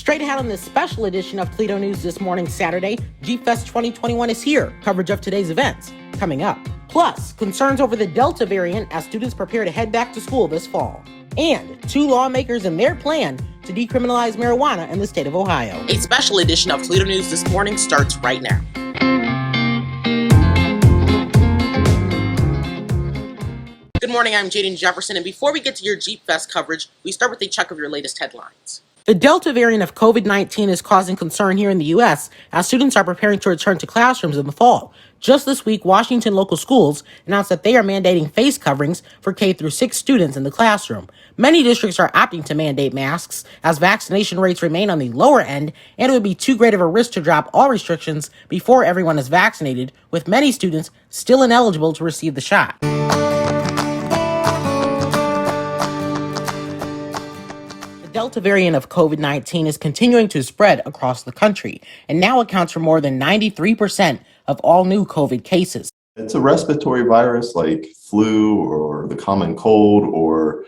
Straight ahead on this special edition of Toledo News This Morning, Saturday, Jeep Fest 2021 is here. Coverage of today's events coming up. Plus, concerns over the Delta variant as students prepare to head back to school this fall. And 2 lawmakers and their plan to decriminalize marijuana in the state of Ohio. A special edition of Toledo News This Morning starts right now. Good morning, I'm Jaden Jefferson, and before we get to your Jeep Fest coverage, we start with a check of your latest headlines. The Delta variant of COVID-19 is causing concern here in the U.S. as students are preparing to return to classrooms in the fall. Just this week, Washington local schools announced that they are mandating face coverings for K-6 students in the classroom. Many districts are opting to mandate masks as vaccination rates remain on the lower end, and it would be too great of a risk to drop all restrictions before everyone is vaccinated, with many students still ineligible to receive the shot. Delta variant of COVID-19 is continuing to spread across the country and now accounts for more than 93% of all new COVID cases. It's a respiratory virus like flu or the common cold or,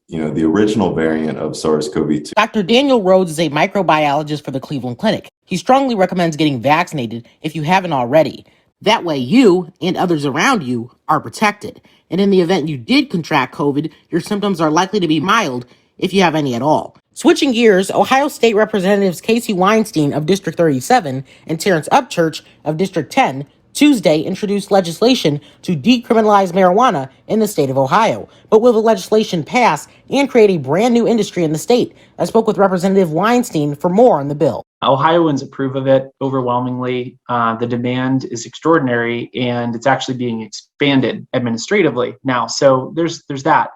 the original variant of SARS-CoV-2. Dr. Daniel Rhoads is a microbiologist for the Cleveland Clinic. He strongly recommends getting vaccinated if you haven't already. That way you and others around you are protected. And in the event you did contract COVID, your symptoms are likely to be mild if you have any at all. Switching gears, Ohio State Representatives Casey Weinstein of District 37 and Terrence Upchurch of District 10 Tuesday introduced legislation to decriminalize marijuana in the state of Ohio. But will the legislation pass and create a brand new industry in the state? I spoke with Representative Weinstein for more on the bill. Ohioans approve of it overwhelmingly. The demand is extraordinary, and it's actually being expanded administratively now. So there's that.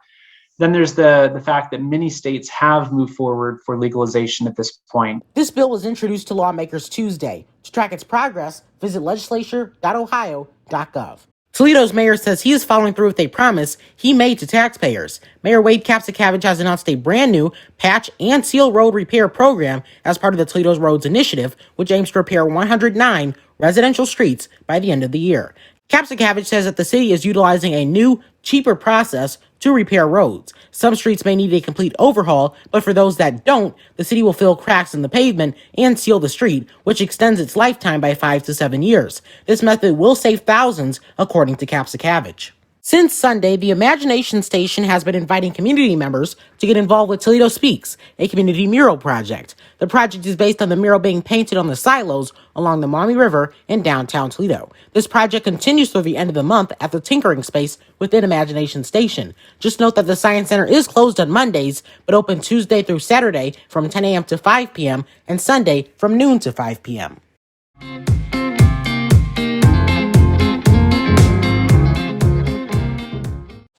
Then there's the fact that many states have moved forward for legalization at this point. This bill was introduced to lawmakers Tuesday. To track its progress, visit legislature.ohio.gov. Toledo's mayor says he is following through with a promise he made to taxpayers. Mayor KAPSZUKIEWICZ has announced a brand new patch and seal road repair program as part of the Toledo's Roads initiative, which aims to repair 109 residential streets by the end of the year. KAPSZUKIEWICZ says that the city is utilizing a new, cheaper process to repair roads. Some streets may need a complete overhaul, but for those that don't, the city will fill cracks in the pavement and seal the street, which extends its lifetime by 5 to 7 years. This method will save thousands, according to KAPSZUKIEWICZ. Since Sunday, the Imagination Station has been inviting community members to get involved with Toledo Speaks, a community mural project. The project is based on the mural being painted on the silos along the Maumee River in downtown Toledo. This project continues through the end of the month at the tinkering space within Imagination Station. Just note that the Science Center is closed on Mondays, but open Tuesday through Saturday from 10 a.m. to 5 p.m. and Sunday from noon to 5 p.m.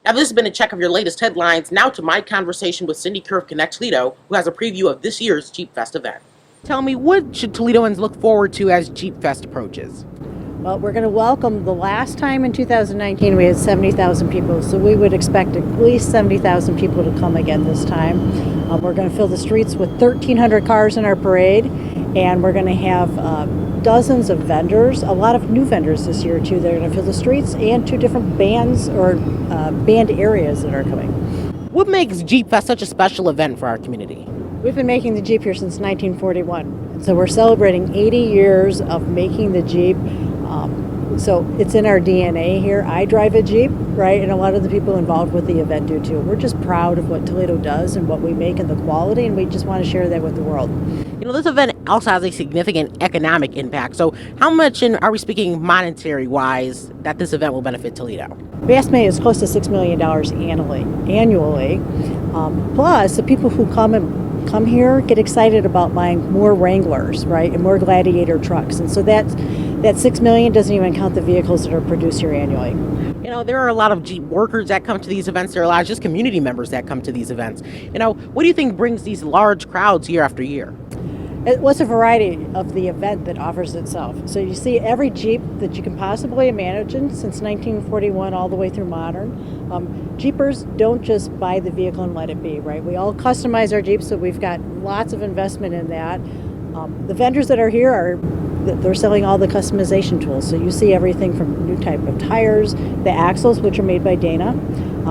Now, this has been a check of your latest headlines. Now to my conversation with Cindy Kerr of Connect Toledo, who has a preview of this year's Jeep Fest event. Tell me, what should Toledoans look forward to as Jeep Fest approaches? Well, we're going to welcome, the last time in 2019 we had 70,000 people, so we would expect at least 70,000 people to come again this time. We're going to fill the streets with 1,300 cars in our parade, and we're going to have dozens of vendors, a lot of new vendors this year too. They're going to fill the streets, and 2 different bands or band areas that are coming. What makes Jeep Fest such a special event for our community? We've been making the Jeep here since 1941. So we're celebrating 80 years of making the Jeep. So it's in our DNA here. I drive a Jeep, right? And a lot of the people involved with the event do too. We're just proud of what Toledo does and what we make and the quality, and we just want to share that with the world. This event also has a significant economic impact. So how much are we speaking monetary-wise that this event will benefit Toledo? We estimate it's close to $6 million annually. Plus, the people who come here get excited about buying more Wranglers, right, and more Gladiator trucks. And so that $6 million doesn't even count the vehicles that are produced here annually. There are a lot of Jeep workers that come to these events. There are a lot of just community members that come to these events. What do you think brings these large crowds year after year? It was a variety of the event that offers itself. So you see every Jeep that you can possibly imagine since 1941 all the way through modern. Jeepers don't just buy the vehicle and let it be, right? We all customize our Jeeps, so we've got lots of investment in that. The vendors that are here they're selling all the customization tools. So you see everything from new type of tires, the axles, which are made by Dana.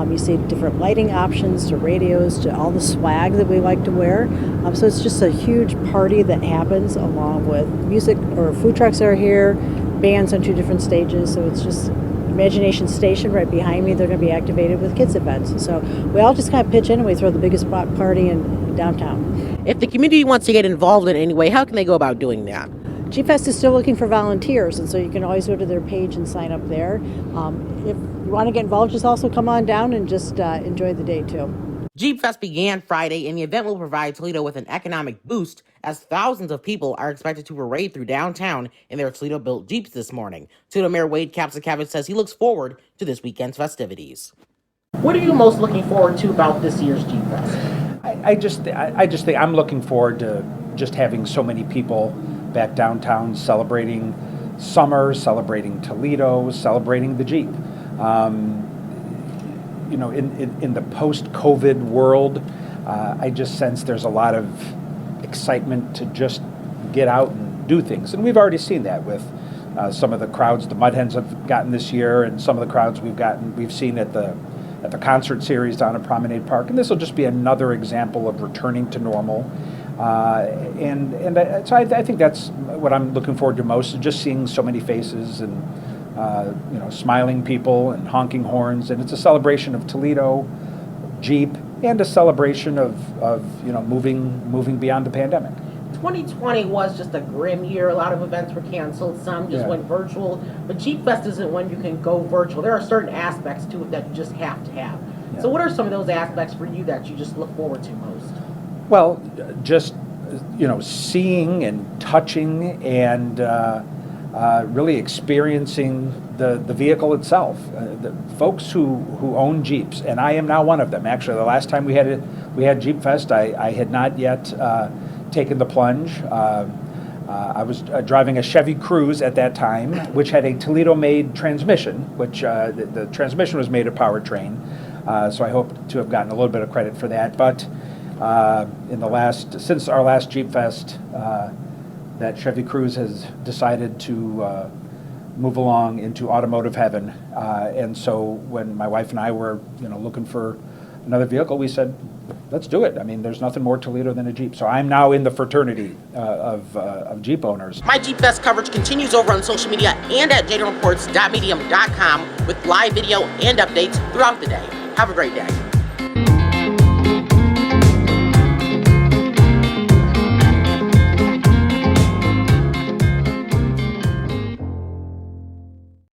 You see different lighting options to radios to all the swag that we like to wear. So it's just a huge party that happens along with music or food trucks that are here, bands on 2 different stages. So it's just Imagination Station right behind me. They're going to be activated with kids events. So we all just kind of pitch in and we throw the biggest party in downtown. If the community wants to get involved in any way, how can they go about doing that? Jeep Fest is still looking for volunteers, and so you can always go to their page and sign up there. If you want to get involved, just also come on down and just enjoy the day too. Jeep Fest began Friday, and the event will provide Toledo with an economic boost as thousands of people are expected to parade through downtown in their Toledo-built Jeeps this morning. Toledo Mayor KAPSZUKIEWICZ says he looks forward to this weekend's festivities. What are you most looking forward to about this year's Jeep Fest? I just think I'm looking forward to just having so many people back downtown celebrating summer, celebrating Toledo, celebrating the Jeep. In the post-COVID world, I just sense there's a lot of excitement to just get out and do things. And we've already seen that with some of the crowds the Mud Hens have gotten this year, and some of the crowds we've seen at the concert series down at Promenade Park. And this will just be another example of returning to normal. So I think that's what I'm looking forward to most, is just seeing so many faces and smiling people and honking horns. And it's a celebration of Toledo, Jeep, and a celebration of moving beyond the pandemic. 2020 was just a grim year. A lot of events were canceled. Some just went virtual. But Jeep Fest isn't when you can go virtual. There are certain aspects to it that you just have to have. Yeah. So what are some of those aspects for you that you just look forward to most? Well, just seeing and touching and really experiencing the vehicle itself. The folks who own Jeeps, and I am now one of them. Actually, the last time we had Jeep Fest, I had not yet taken the plunge. I was driving a Chevy Cruze at that time, which had a Toledo-made transmission, which the transmission was made of powertrain. So I hope to have gotten a little bit of credit for that. But since our last Jeep Fest, that Chevy Cruze has decided to move along into automotive heaven. And so when my wife and I were, looking for another vehicle, we said, let's do it. I mean, there's nothing more Toledo than a Jeep. So I'm now in the fraternity of Jeep owners. My Jeep Fest coverage continues over on social media and at jadenreports.medium.com with live video and updates throughout the day. Have a great day.